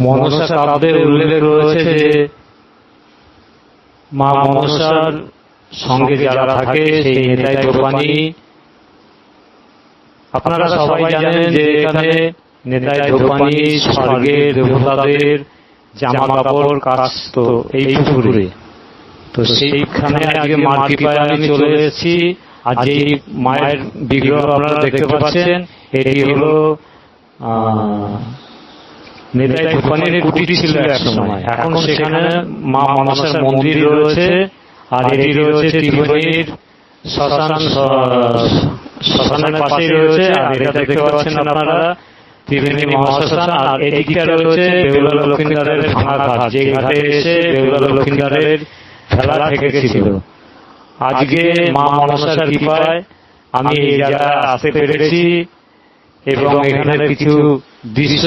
মনসা কাব্যে উল্লেখ রয়েছে যে মা মনসার সঙ্গে যারা থাকে সেই নেতাই ধোপানি। আপনারা সবাই জানেন যে এখানে নেতাই ধোপানি স্বর্গের দেবতাদের জামা কাপড় কাচত এই পুকুরে। তো সেইখানে আজকে মার কৃপায় আমি চলে এসেছি। আর যে মায়ের বিগ্রহ আপনারা দেখতে পাচ্ছেন এটি হলো নেতাই ধোপানির কুটির ছিল এক সময়। এখন সেখানে মা মনসার মন্দির রয়েছে। আর এটি রয়েছে ত্রিবেণীর শ্মশানের পাশেই রয়েছে। আর এটা দেখতে পাচ্ছেন আপনারা ত্রিবেণী মহাশ্মশান। আর এদিকটা রয়েছে বেহুলা লক্ষ্মীন্দারের ভাঙা ঘাট, যে ঘাটে এসে বেহুলা লক্ষ্মীন্দারের খেলা ঠেকেছিল। আজকে মা মনসার কৃপায় আমি এই জায়গায় আসতে পেরেছি এবং এখানে কিছু দৃশ্য